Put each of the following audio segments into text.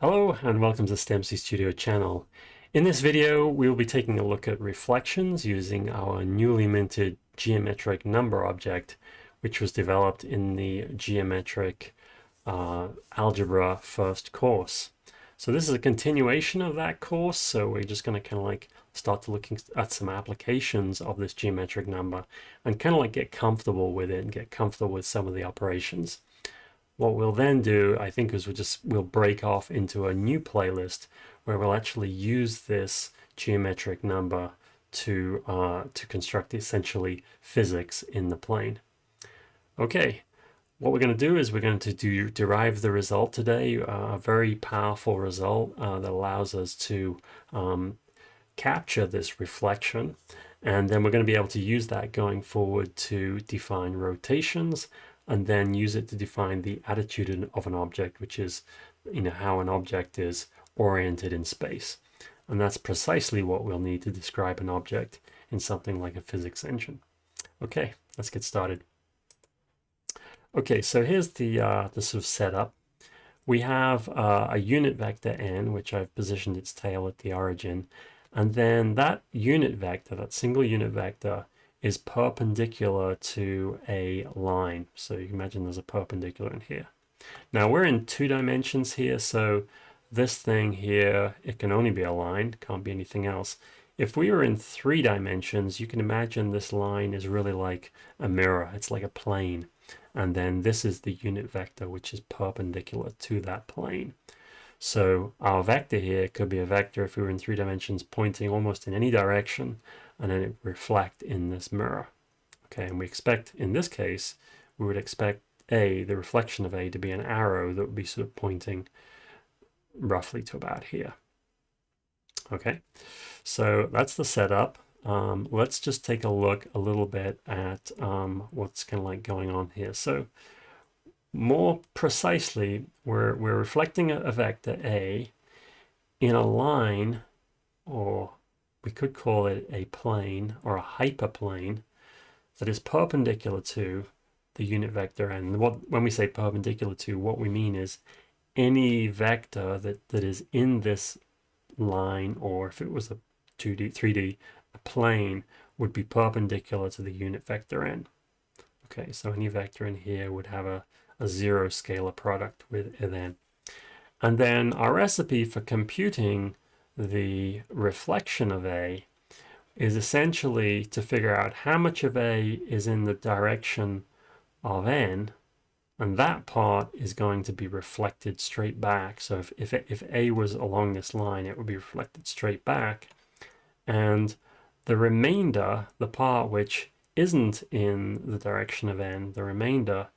Hello and welcome to the STEMCstudio channel. In this video we will be taking a look at reflections using our newly minted geometric number object, which was developed in the Geometric Algebra first course. So this is a continuation of that course, so we're just going to kind of like start looking at some applications of this geometric number and kind of like get comfortable with it and get comfortable with some of the operations. What we'll then do, I think, is we'll break off into a new playlist where we'll actually use this geometric number to construct essentially physics in the plane. Okay, what we're going to do is we're going to derive the result today, a very powerful result that allows us to capture this reflection, and then we're going to be able to use that going forward to define rotations, and then use it to define the attitude of an object, which is, how an object is oriented in space. And that's precisely what we'll need to describe an object in something like a physics engine. Okay, let's get started. Okay, so here's the sort of setup. We have a unit vector n, which I've positioned its tail at the origin, and then that unit vector, that single unit vector, is perpendicular to a line. So you can imagine there's a perpendicular in here. Now we're in 2 dimensions here, so this thing here, it can only be a line, can't be anything else. If we were in 3 dimensions, you can imagine this line is really like a mirror. It's like a plane. And then this is the unit vector, which is perpendicular to that plane. So our vector here could be a vector, if we were in 3 dimensions, pointing almost in any direction, and then it reflect in this mirror. Okay, and we expect, in this case, we would expect the reflection of A to be an arrow that would be sort of pointing roughly to about here. Okay, so that's the setup. Let's just take a look a little bit at what's kind of like going on here. So more precisely, we're reflecting a vector A in a line, or we could call it a plane or a hyperplane, that is perpendicular to the unit vector n. When we say perpendicular to, what we mean is any vector that is in this line, or if it was a 2D, 3D, a plane, would be perpendicular to the unit vector n. Okay, so any vector in here would have a 0 scalar product with it n. And then our recipe for computing the reflection of A is essentially to figure out how much of A is in the direction of n, and that part is going to be reflected straight back. So if A was along this line, it would be reflected straight back, and the remainder, the part which isn't in the direction of n, the remainder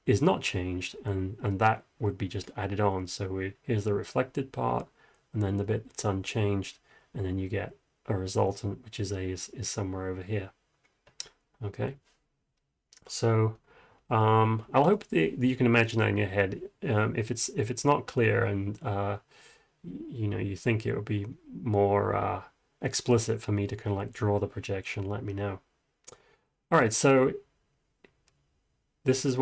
is not changed, and that would be just added on. So here's the reflected part, and then the bit that's unchanged, and then you get a resultant, which is A is somewhere over here. Okay, so I'll hope that you can imagine that in your head. If it's not clear, and you think it would be more explicit for me to kind of like draw the projection, let me know. All right, so this is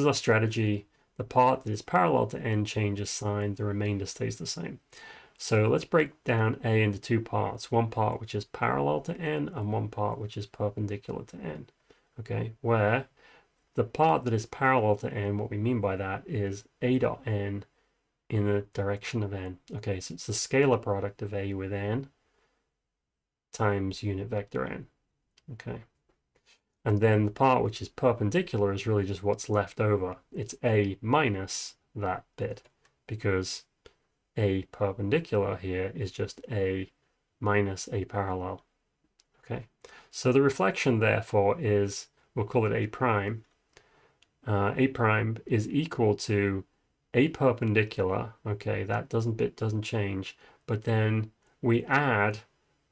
our strategy. The part that is parallel to n changes sign, the remainder stays the same. So let's break down A into 2 parts. One part which is parallel to n, and one part which is perpendicular to n. Okay, where the part that is parallel to n, what we mean by that is A dot n in the direction of n. Okay, so it's the scalar product of A with n times unit vector n. Okay, and then the part which is perpendicular is really just what's left over. It's A minus that bit, because A perpendicular here is just A minus A parallel. Okay, so the reflection therefore is, we'll call it A prime. A prime is equal to A perpendicular. Okay, that bit doesn't change, but then we add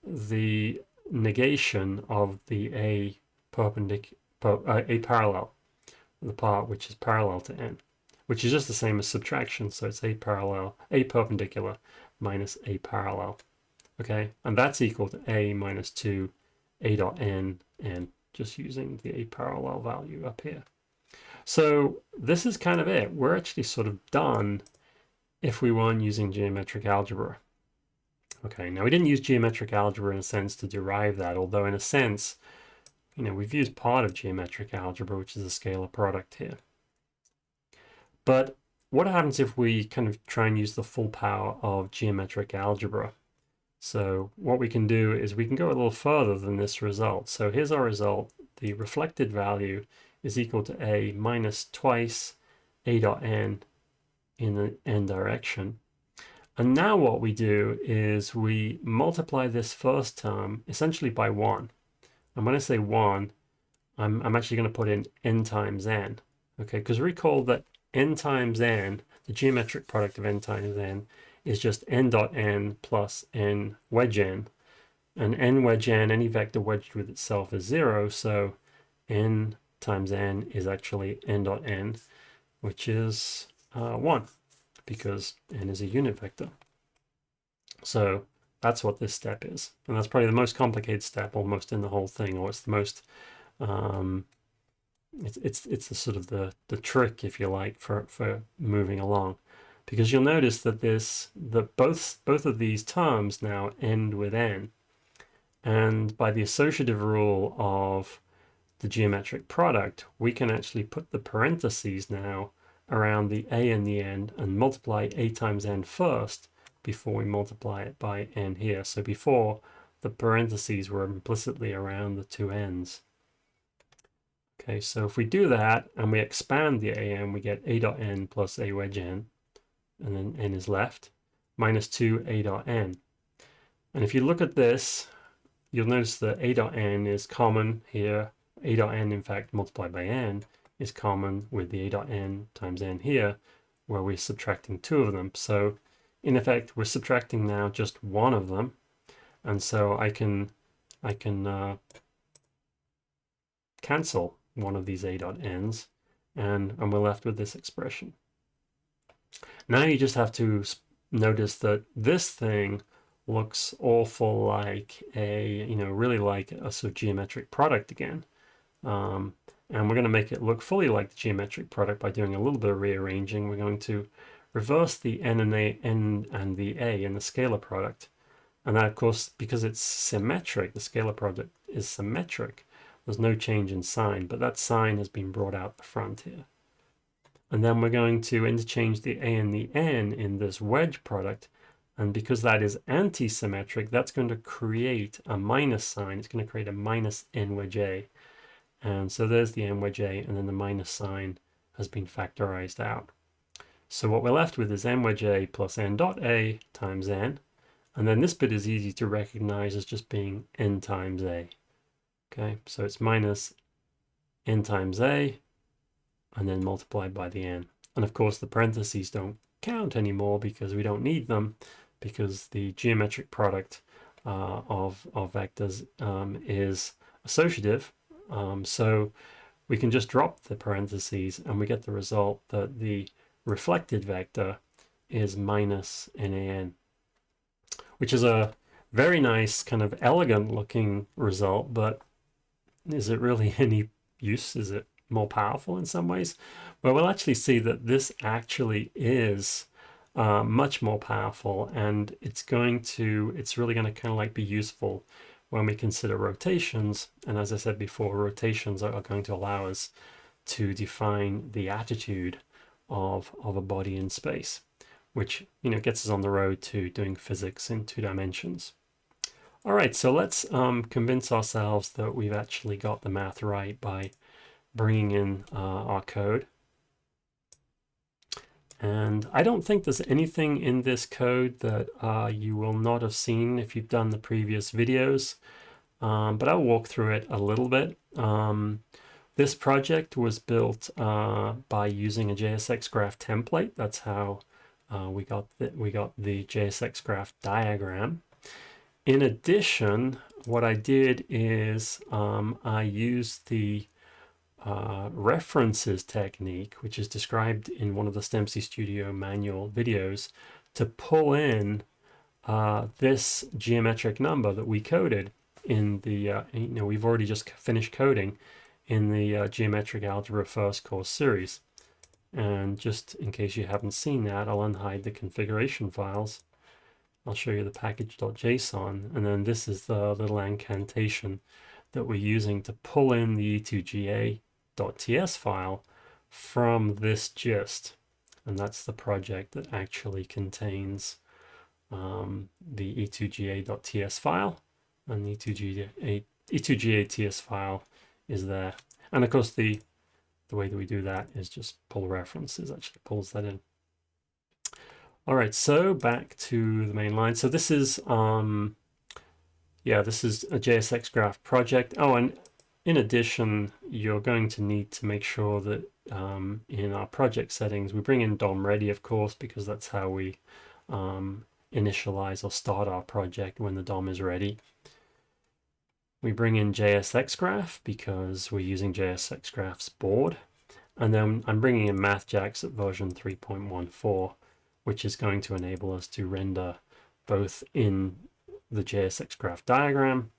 the negation of the A parallel, the part which is parallel to n, which is just the same as subtraction. So it's A perpendicular minus A parallel. Okay, and that's equal to A minus 2 A dot n, and just using the A parallel value up here. So this is kind of it. We're actually sort of done if we weren't using geometric algebra. Okay, now we didn't use geometric algebra in a sense to derive that, although in a sense, we've used part of geometric algebra, which is a scalar product here. But what happens if we kind of try and use the full power of geometric algebra? So what we can do is we can go a little further than this result. So here's our result. The reflected value is equal to a minus twice a dot n in the n direction. And now what we do is we multiply this first term essentially by 1. And when I say 1, I'm actually going to put in n times n. Okay, because recall that n times n, the geometric product of n times n, is just n dot n plus n wedge n. And n wedge n, any vector wedged with itself, is 0. So n times n is actually n dot n, which is 1, because n is a unit vector. So that's what this step is. And that's probably the most complicated step almost in the whole thing, or it's the most, it's the sort of the trick, if you like, for moving along. Because you'll notice that both of these terms now end with n. And by the associative rule of the geometric product, we can actually put the parentheses now around the a and the n and multiply a times n first before we multiply it by n here. So before, the parentheses were implicitly around the two n's. Okay, so if we do that and we expand the an, we get a dot n plus a wedge n, and then n is left, minus 2 a dot n. And if you look at this, you'll notice that a dot n is common here. A dot n, in fact, multiplied by n, is common with the a dot n times n here, where we're subtracting 2 of them. So in effect, we're subtracting now just one of them. And so I can cancel one of these a dot n's, and we're left with this expression. Now you just have to notice that this thing looks awful like really like a sort of geometric product again. And we're going to make it look fully like the geometric product by doing a little bit of rearranging. We're going to reverse the n and the a in the scalar product. And that, of course, because it's symmetric, the scalar product is symmetric. There's no change in sign, but that sign has been brought out the front here. And then we're going to interchange the a and the n in this wedge product. And because that is anti-symmetric, that's going to create a minus sign. It's going to create a minus n wedge a. And so there's the n wedge a, and then the minus sign has been factorized out. So what we're left with is n wedge a plus n dot a times n. And then this bit is easy to recognize as just being n times a. Okay, so it's minus n times a, and then multiplied by the n. And of course, the parentheses don't count anymore because we don't need them, because the geometric product of vectors is associative. So we can just drop the parentheses and we get the result that the reflected vector is minus NaN, which is a very nice kind of elegant looking result, but is it really any use? Is it more powerful in some ways? Well, we'll actually see that this actually is much more powerful, and it's really going to kind of like be useful when we consider rotations. And as I said before, rotations are going to allow us to define the attitude of a body in space, which gets us on the road to doing physics in 2 dimensions. All right, so let's convince ourselves that we've actually got the math right by bringing in our code. And I don't think there's anything in this code that you will not have seen if you've done the previous videos, but I'll walk through it a little bit. This project was built by using a JSX graph template. That's how we got the JSX graph diagram. In addition, what I did is I used the references technique, which is described in one of the STEMCstudio manual videos, to pull in this geometric number that we coded in the, we've already just finished coding in the Geometric Algebra First Course series. And just in case you haven't seen that, I'll unhide the configuration files. I'll show you the package.json, and then this is the little incantation that we're using to pull in the e2ga.ts file from this gist. And that's the project that actually contains the e2ga.ts file, and the e2ga.ts file is there. And of course, the way that we do that is just pull references, actually pulls that in. All right, so back to the main line. So this is, this is a JSX graph project. Oh, and in addition, you're going to need to make sure that in our project settings, we bring in DOM ready, of course, because that's how we initialize or start our project when the DOM is ready. We bring in JSX graph because we're using JSX graph's board. And then I'm bringing in MathJax at version 3.14, which is going to enable us to render both in the JSX graph diagram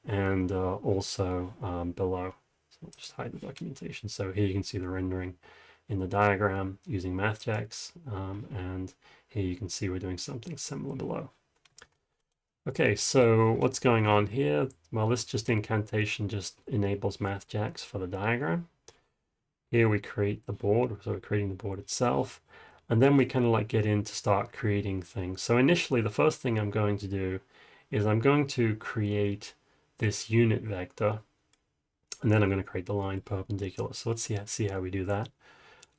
and also below. So I'll just hide the documentation. So here you can see the rendering in the diagram using MathJax, and here you can see we're doing something similar below. Okay, so what's going on here? Well, this just incantation just enables MathJax for the diagram. Here we create the board, so we're creating the board itself. And then we kind of like get in to start creating things. So initially, the first thing I'm going to do is I'm going to create this unit vector, and then I'm going to create the line perpendicular. So let's see how we do that.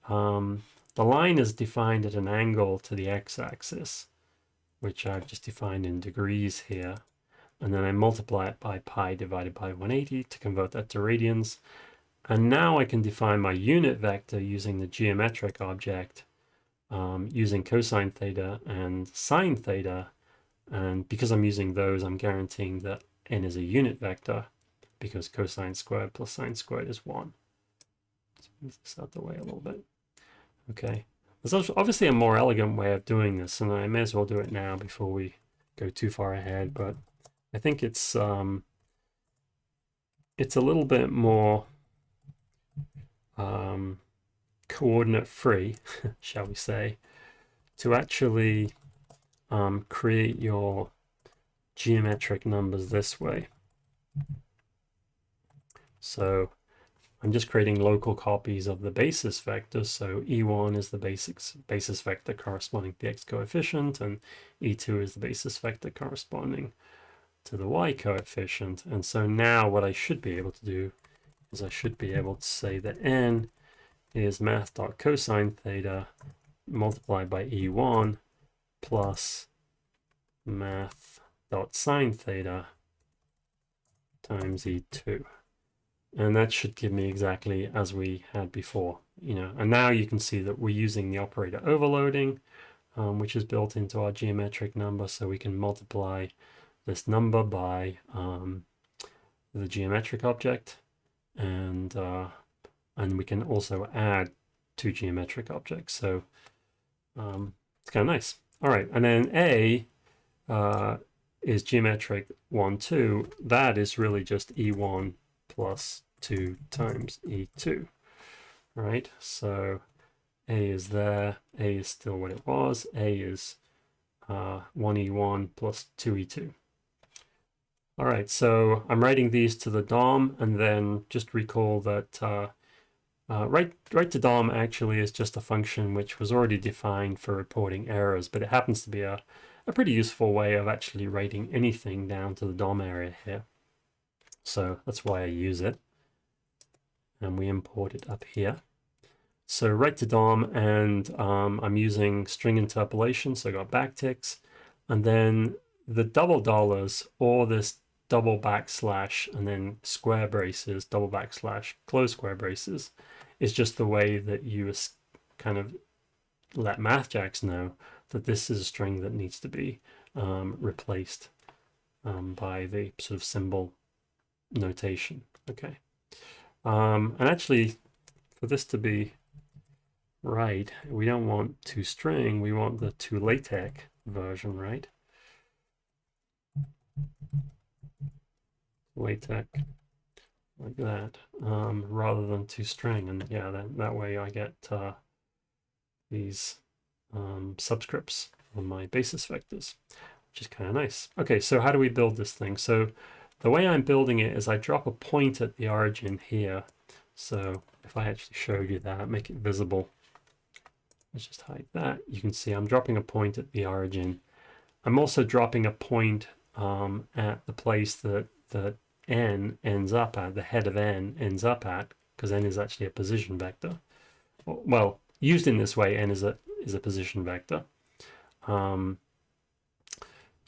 The line is defined at an angle to the x-axis, which I've just defined in degrees here. And then I multiply it by pi divided by 180 to convert that to radians. And now I can define my unit vector using the geometric object, using cosine theta and sine theta. And because I'm using those, I'm guaranteeing that n is a unit vector, because cosine squared plus sine squared is 1. Let's move this out the way a little bit. Okay. There's obviously a more elegant way of doing this, and I may as well do it now before we go too far ahead, but I think it's a little bit more coordinate free, shall we say, to actually create your geometric numbers this way. So I'm just creating local copies of the basis vectors. So E1 is the basis vector corresponding to the x coefficient, and E2 is the basis vector corresponding to the y coefficient. And so now what I should be able to do is I should be able to say that n is math.cosine theta multiplied by E1 plus math.sine theta times E2. And that should give me exactly as we had before, and now you can see that we're using the operator overloading, which is built into our geometric number. So we can multiply this number by the geometric object, and we can also add two geometric objects. So it's kind of nice. All right, and then A is geometric 1, 2. That is really just E1 plus 2 times E2, right? So A is there, A is still what it was, A is 1E1 plus 2E2. All right, so I'm writing these to the DOM, and then just recall that write to DOM actually is just a function which was already defined for reporting errors, but it happens to be a pretty useful way of actually writing anything down to the DOM area here. So that's why I use it. And we import it up here. So write to DOM, and I'm using string interpolation, so I got backticks. And then the double dollars, or this double backslash, and then square braces, double backslash, close square braces, is just the way that you kind of let MathJax know that this is a string that needs to be replaced by the sort of symbol notation. Okay. And actually, for this to be right, we don't want toString, we want the toLatex version, right? LaTeX, like that, rather than toString. And yeah, that way I get these subscripts on my basis vectors, which is kind of nice. Okay, so how do we build this thing? So the way I'm building it is I drop a point at the origin here. So if I actually showed you that, make it visible. Let's just hide that. You can see I'm dropping a point at the origin. I'm also dropping a point at the place that n ends up at, the head of n ends up at, because n is actually a position vector. Well, used in this way, n is a position vector.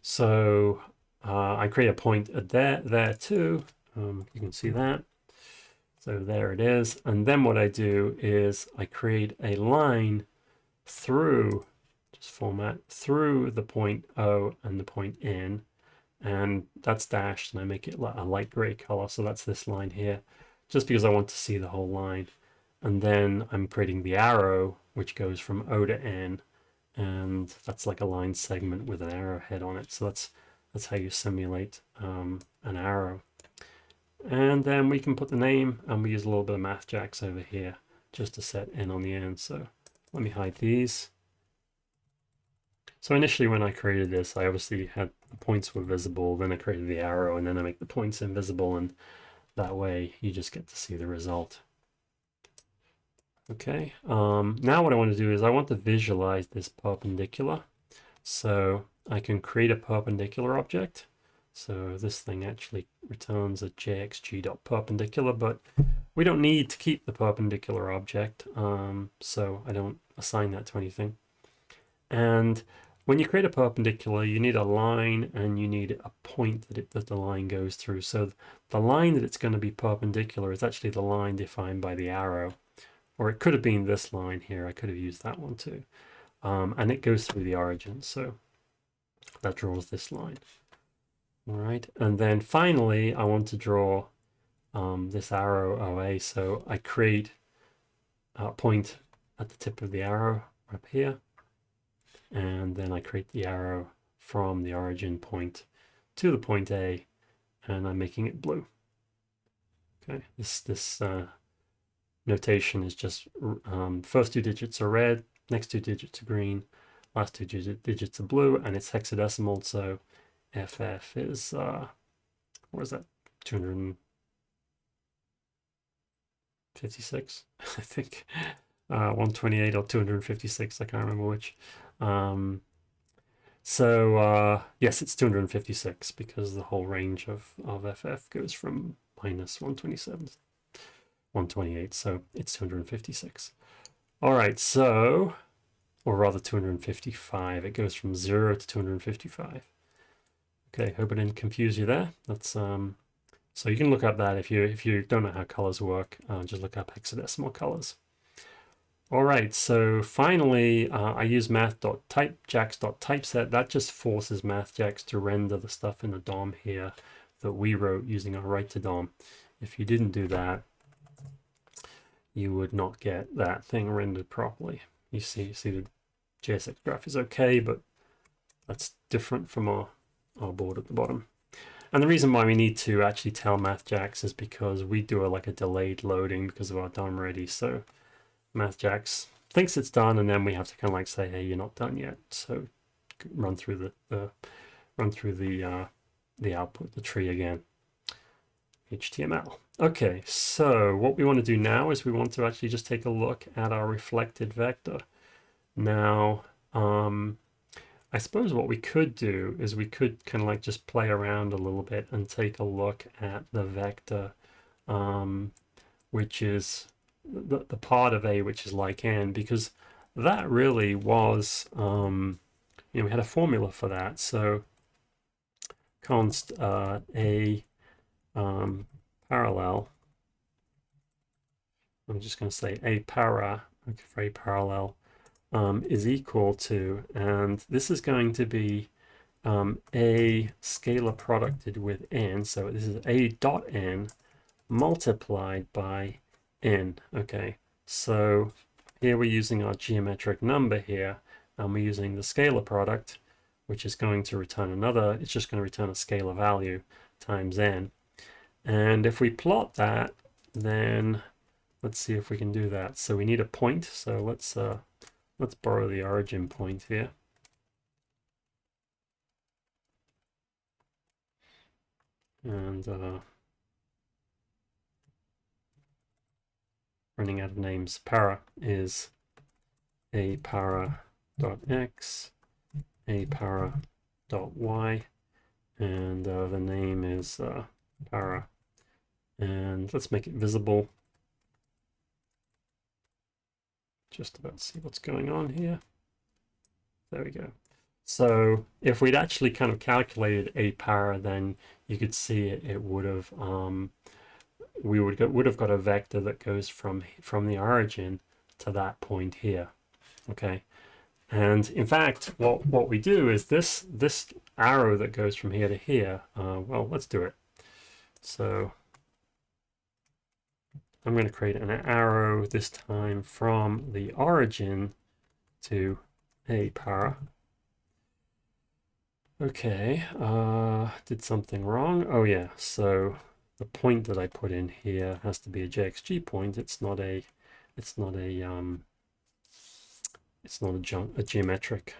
So I create a point at there too. You can see that. So there it is. And then what I do is I create a line through, just format, through the point O and the point N. And that's dashed, and I make it a light gray color. So that's this line here, just because I want to see the whole line. And then I'm creating the arrow, which goes from O to N. And that's like a line segment with an arrowhead on it. So that's how you simulate an arrow. And then we can put the name, and we use a little bit of MathJax over here just to set n on the end. So let me hide these. So initially when I created this, I obviously had the points were visible, then I created the arrow, and then I make the points invisible, and that way you just get to see the result. Okay, now what I want to do is I want to visualize this perpendicular. So I can create a perpendicular object. So this thing actually returns a jxg.perpendicular, but we don't need to keep the perpendicular object, so I don't assign that to anything. And when you create a perpendicular, you need a line and you need a point that the line goes through. So the line that it's going to be perpendicular is actually the line defined by the arrow, or it could have been this line here. I could have used that one too. And it goes through the origin, so that draws this line. All right, and then finally, I want to draw this arrow OA. So I create a point at the tip of the arrow up here, and then I create the arrow from the origin point to the point A, and I'm making it blue. Okay, this notation is just first two digits are red, next two digits are green, last two digits are blue, and it's hexadecimal, so FF is, what is that, 256, I think, 128 or 256, I can't remember which. Yes, it's 256, because the whole range of FF goes from minus 127 to 128, so it's 256. All right, so, or rather 255, it goes from 0 to 255. Okay, hope I didn't confuse you there. That's so you can look up that if you don't know how colors work, just look up hexadecimal colors. All right, so finally, I use math.typejax.typeset. That just forces MathJax to render the stuff in the DOM here that we wrote using our write to DOM. If you didn't do that, you would not get that thing rendered properly. You see the JSX graph is okay, but that's different from our board at the bottom. And the reason why we need to actually tell MathJax is because we do like a delayed loading because of our DOM ready. So MathJax thinks it's done, and then we have to kind of like say, hey, you're not done yet. So run through the output, the tree again. HTML. Okay, so what we want to do now is we want to actually just take a look at our reflected vector. Now, I suppose what we could do is we could kind of like just play around a little bit and take a look at the vector, which is the part of A which is like n, because that really was, we had a formula for that. So const A parallel, I'm just going to say A para, okay, for A parallel, is equal to, and this is going to be a scalar producted with n, so this is a dot n multiplied by n. Okay, so here we're using our geometric number here, and we're using the scalar product, which is going to return another, it's just going to return a scalar value times n. And if we plot that, then let's see if we can do that. So we need a point, so let's let's borrow the origin point here. And running out of names. Para is a para dot x, a para dot y, and the name is para. And let's make it visible. Just about see what's going on here. There we go. So if we'd actually kind of calculated a para, then you could see it would have we would have got a vector that goes from the origin to that point here. Okay, and in fact, what we do is this arrow that goes from here to here. Well, let's do it. So I'm going to create an arrow this time from the origin to a para. Okay, did something wrong. Oh yeah, so the point that I put in here has to be a JXG point. It's not a geometric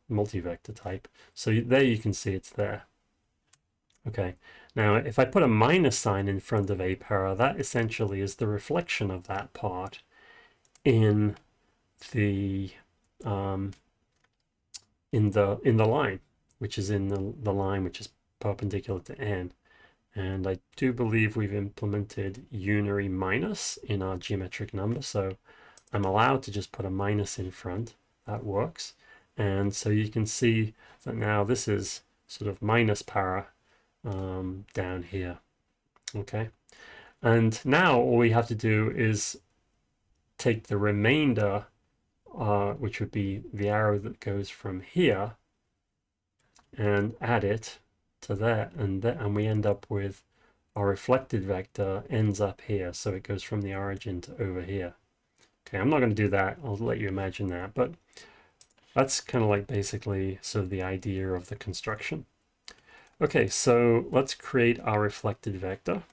multi-vector type. So there you can see it's there. Okay, now if I put a minus sign in front of a para, that essentially is the reflection of that part in the line, which is in the line which is perpendicular to n. And I do believe we've implemented unary minus in our geometric number, so I'm allowed to just put a minus in front. That works. And so you can see that now this is sort of minus para down here. Okay, and now all we have to do is take the remainder, which would be the arrow that goes from here, and add it to that, and we end up with our reflected vector ends up here, so it goes from the origin to over here. Okay, I'm not going to do that, I'll let you imagine that, but that's kind of like basically sort of the idea of the construction. Okay, so let's create our reflected vector.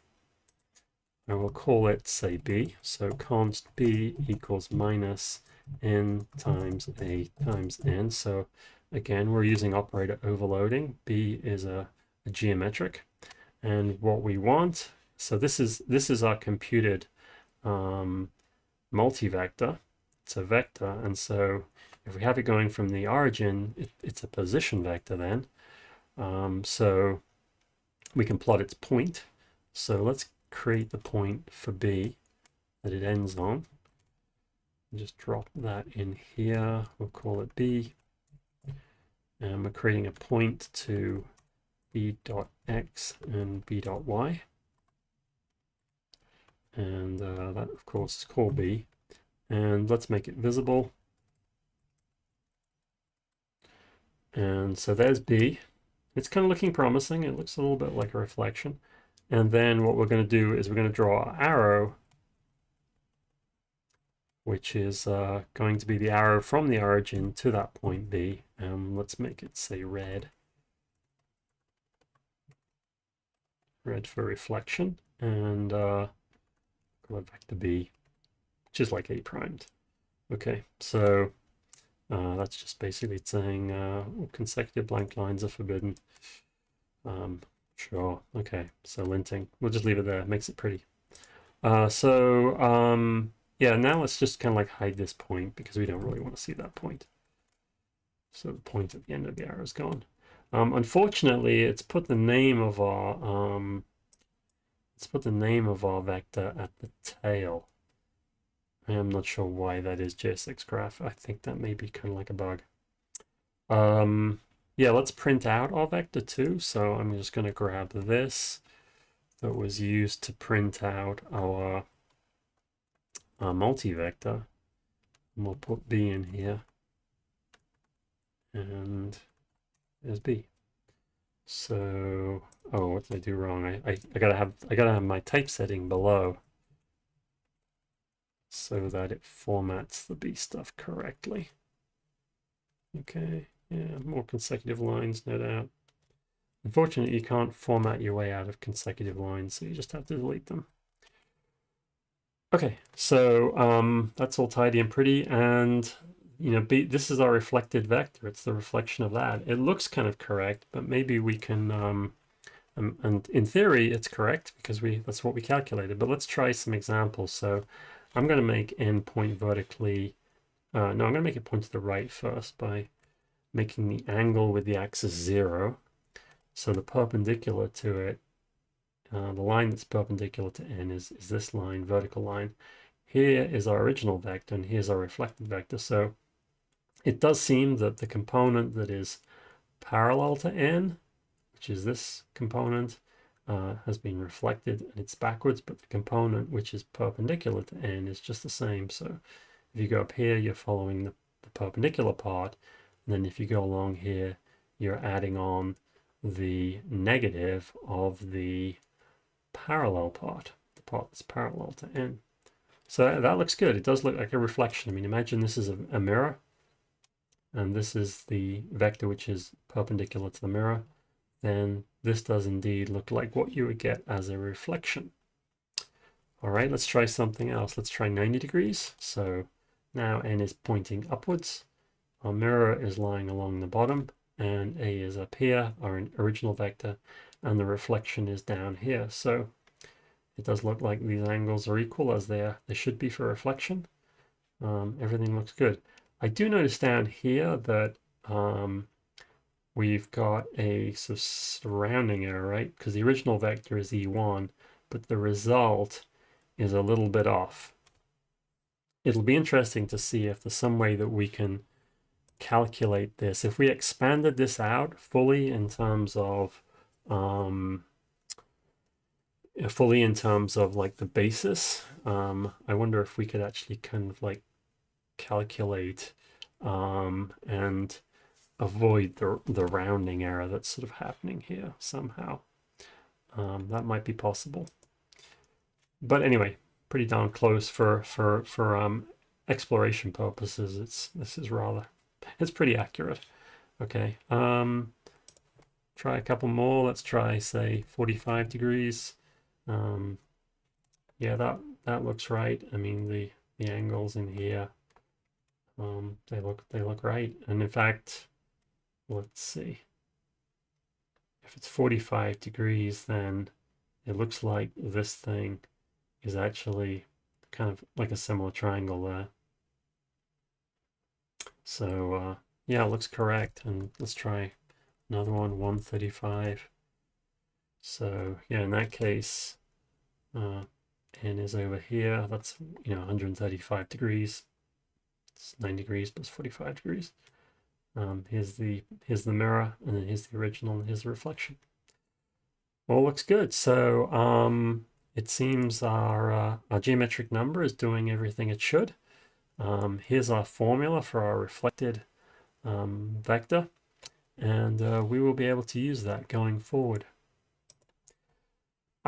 I will call it, say, b. So const b equals minus n times a times n. So again, we're using operator overloading. B is a geometric. And what we want, so this is our computed multi-vector. It's a vector, and so if we have it going from the origin, it's a position vector then. So we can plot its point. So let's create the point for B that it ends on. Just drop that in here. We'll call it B. And we're creating a point to B dot X and B dot Y. And that, of course, is called B. And let's make it visible. And so there's B. It's kind of looking promising. It looks a little bit like a reflection. And then what we're going to do is we're going to draw our arrow, which is going to be the arrow from the origin to that point B. Let's make it, say, red. Red for reflection. And call it vector B, which is like A primed. Okay, so that's just basically saying consecutive blank lines are forbidden. Sure, okay, so linting. We'll just leave it there, makes it pretty. Yeah, now let's just kind of like hide this point because we don't really want to see that point. So the point at the end of the arrow is gone. Unfortunately, it's put the name of our vector at the tail. I am not sure why that is, JSX graph. I think that may be kind of like a bug. Yeah, let's print out our vector too. So I'm just going to grab this that was used to print out our multi-vector. And we'll put B in here. And there's B. So, oh, what did I do wrong? I gotta have my typesetting below so that it formats the B stuff correctly. Okay, yeah, more consecutive lines, no doubt. Unfortunately, you can't format your way out of consecutive lines, so you just have to delete them. Okay, so that's all tidy and pretty, and you know, this is our reflected vector. It's the reflection of that. It looks kind of correct, but maybe we can, and in theory, it's correct because that's what we calculated. But let's try some examples. So I'm going to make n point vertically. No, I'm going to make it point to the right first by making the angle with the axis 0. So the perpendicular to it, the line that's perpendicular to n is this line, vertical line. Here is our original vector, and here's our reflected vector. So it does seem that the component that is parallel to n, which is this component, has been reflected and it's backwards, but the component which is perpendicular to n is just the same. So if you go up here, you're following the perpendicular part, and then if you go along here, you're adding on the negative of the parallel part, the part that's parallel to n. So that looks good. It does look like a reflection. I mean, imagine this is a mirror, and this is the vector which is perpendicular to the mirror. Then this does indeed look like what you would get as a reflection. All right, let's try something else. Let's try 90 degrees. So now n is pointing upwards. Our mirror is lying along the bottom, and A is up here, our original vector, and the reflection is down here. So it does look like these angles are equal as they should be for reflection. Everything looks good. I do notice down here that we've got a sort of surrounding error, right? Because the original vector is E1, but the result is a little bit off. It'll be interesting to see if there's some way that we can calculate this. If we expanded this out fully in terms of like the basis, I wonder if we could actually kind of like calculate and avoid the rounding error that's sort of happening here somehow. That might be possible. But anyway, pretty darn close for exploration purposes. It's pretty accurate. Okay. Try a couple more. Let's try, say, 45 degrees. Yeah, that looks right. I mean, the angles in here, they look right. And in fact, let's see. If it's 45 degrees, then it looks like this thing is actually kind of like a similar triangle there. So yeah, it looks correct. And let's try another one, 135. So yeah, in that case, n is over here. That's 135 degrees. It's 9 degrees plus 45 degrees. Here's the mirror, and then here's the original, and here's the reflection. All looks good. So it seems our geometric number is doing everything it should. Here's our formula for our reflected vector, and we will be able to use that going forward.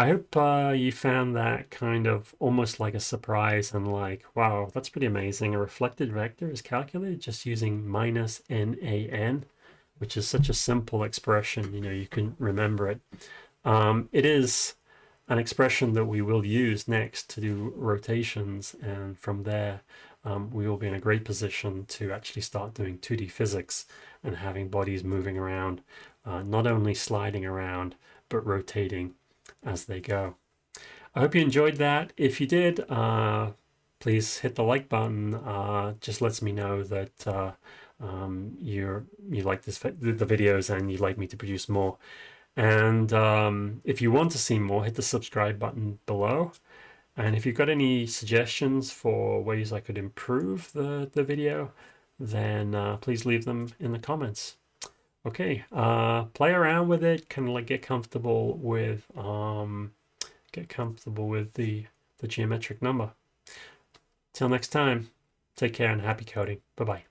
I hope you found that kind of almost like a surprise and like, wow, that's pretty amazing. A reflected vector is calculated just using minus NaN, which is such a simple expression, you can remember it. It is an expression that we will use next to do rotations, and from there we will be in a great position to actually start doing 2D physics and having bodies moving around, not only sliding around, but rotating as they go. I hope you enjoyed that. If you did, please hit the like button. Just lets me know that you like the videos and you'd like me to produce more. And if you want to see more, hit the subscribe button below. And if you've got any suggestions for ways I could improve the video, then please leave them in the comments. Okay, play around with it, kind of like get comfortable with the geometric number. Till next time, take care and happy coding. Bye-bye.